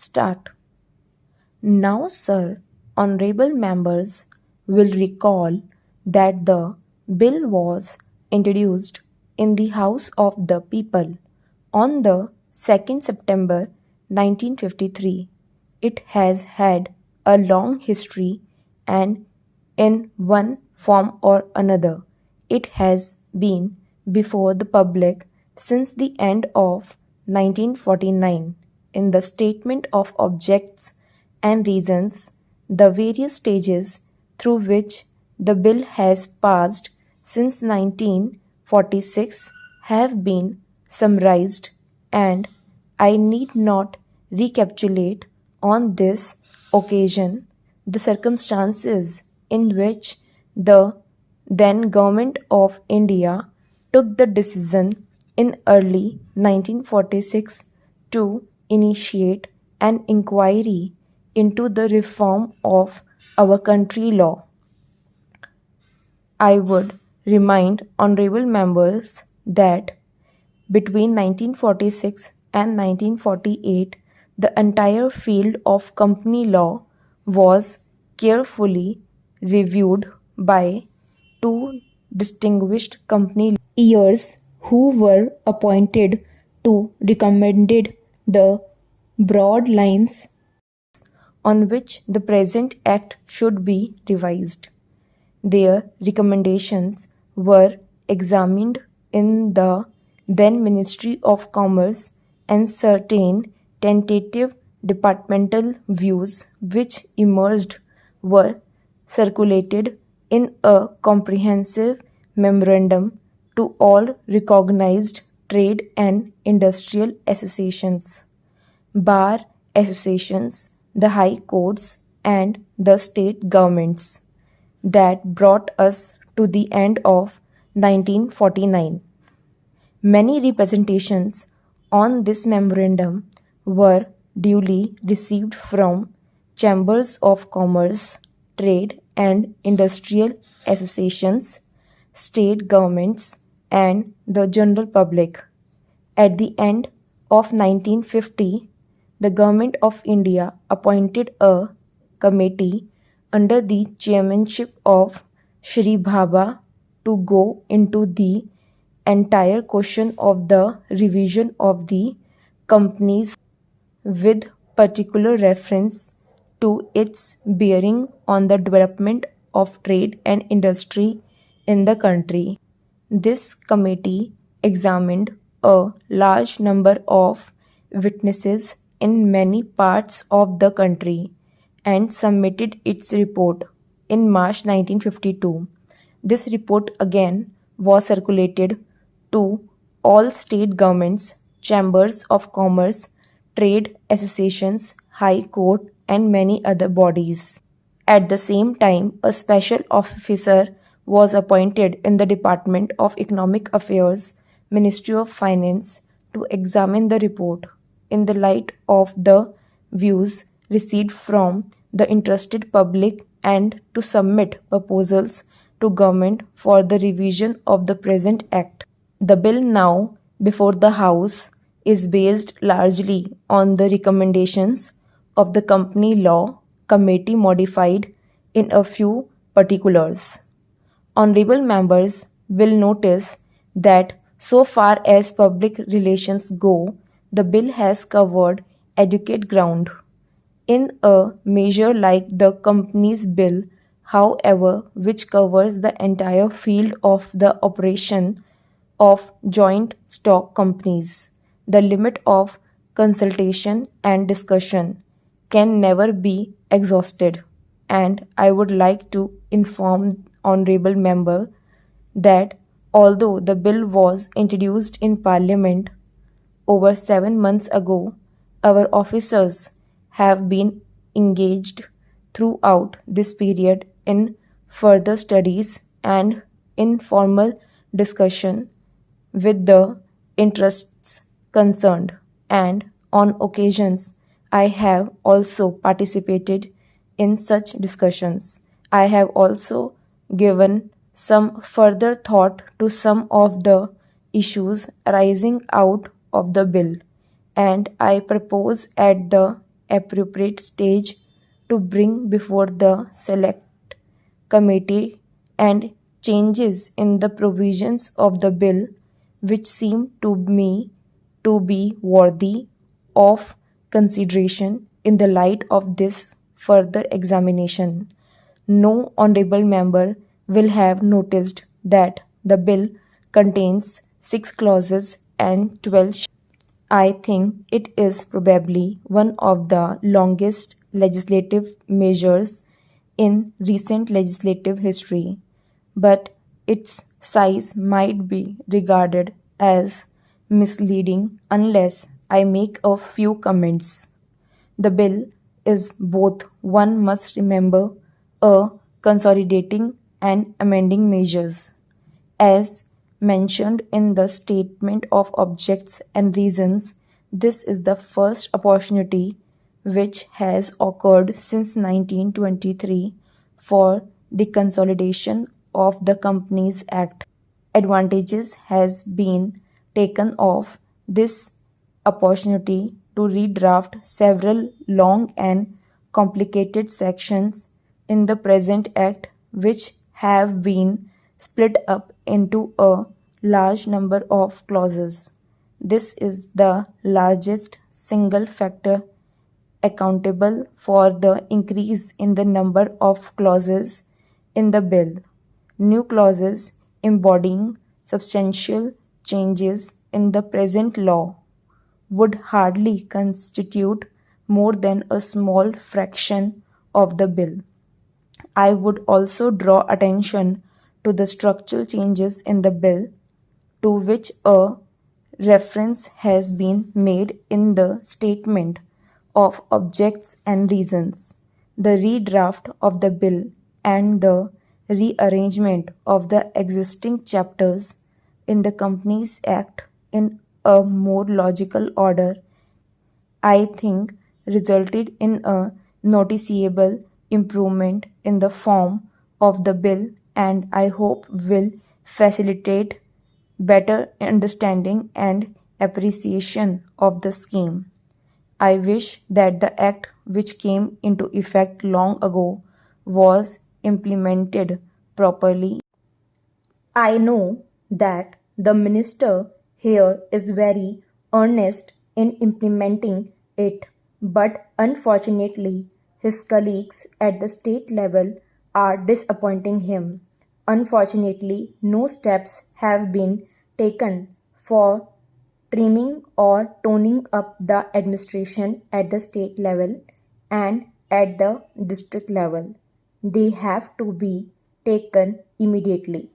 start. Now, sir, honorable members will recall that the bill was introduced in the House of the People on the 2nd September 1953. It has had a long history and in one form or another it has been before the public since the end of 1949. In the statement of objects and reasons, the various stages through which the bill has passed since 1946 have been summarized, and I need not recapitulate on this occasion the circumstances in which the then Government of India took the decision in early 1946 to initiate an inquiry into the reform of our country law. I would remind honorable members that between 1946 and 1948, the entire field of company law was carefully reviewed by two distinguished company lawyers who were appointed to recommended the broad lines on which the present act should be revised. Their recommendations were examined in the then Ministry of Commerce, and certain tentative departmental views which emerged were circulated in a comprehensive memorandum to all recognized trade and industrial associations, bar associations, the high courts, and the state governments. That brought us to the end of 1949. Many representations on this memorandum were duly received from chambers of commerce, trade and industrial associations, state governments, and the general public. At the end of 1950, the Government of India appointed a committee under the chairmanship of Shri Bhabha to go into the entire question of the revision of the companies with particular reference to its bearing on the development of trade and industry in the country. This committee examined a large number of witnesses in many parts of the country and submitted its report in March 1952. This report again was circulated to all state governments, chambers of commerce, trade associations, high court, and many other bodies. At the same time, a special officer was appointed in the Department of Economic Affairs, Ministry of Finance, to examine the report in the light of the views received from the interested public and to submit proposals to government for the revision of the present act. The bill now before the House is based largely on the recommendations of the Company Law Committee modified in a few particulars. Honorable members will notice that so far as public relations go, the bill has covered adequate ground. In a measure like the Companies Bill, however, which covers the entire field of the operation of joint stock companies, the limit of consultation and discussion can never be exhausted, and I would like to inform honorable member that although the bill was introduced in Parliament over 7 months ago, our officers have been engaged throughout this period in further studies and informal discussion with the interests concerned, and on occasions I have also participated in such discussions. I have also given some further thought to some of the issues arising out of the bill, and I propose at the appropriate stage to bring before the select committee, and changes in the provisions of the bill which seem to me to be worthy of consideration in the light of this further examination. No honorable member will have noticed that the bill contains 6 clauses and 12. I think it is probably one of the longest legislative measures in recent legislative history, but its size might be regarded as misleading unless I make a few comments. The bill is both, one must remember, a consolidating and amending measures. As mentioned in the statement of objects and reasons, this is the first opportunity which has occurred since 1923 for the consolidation of the Companies Act. Advantages has been taken of this opportunity to redraft several long and complicated sections in the present Act which have been split up into a large number of clauses. This is the largest single factor accountable for the increase in the number of clauses in the bill. New clauses embodying substantial changes in the present law would hardly constitute more than a small fraction of the bill. I would also draw attention to the structural changes in the bill to which a reference has been made in the statement of objects and reasons. The redraft of the bill and the rearrangement of the existing chapters in the Companies Act in a more logical order, I think, resulted in a noticeable improvement in the form of the bill, and I hope will facilitate better understanding and appreciation of the scheme. I wish that the act which came into effect long ago was implemented properly. I know that the minister here is very earnest in implementing it, but unfortunately, his colleagues at the state level are disappointing him. Unfortunately, no steps have been taken for trimming or toning up the administration at the state level and at the district level. They have to be taken immediately.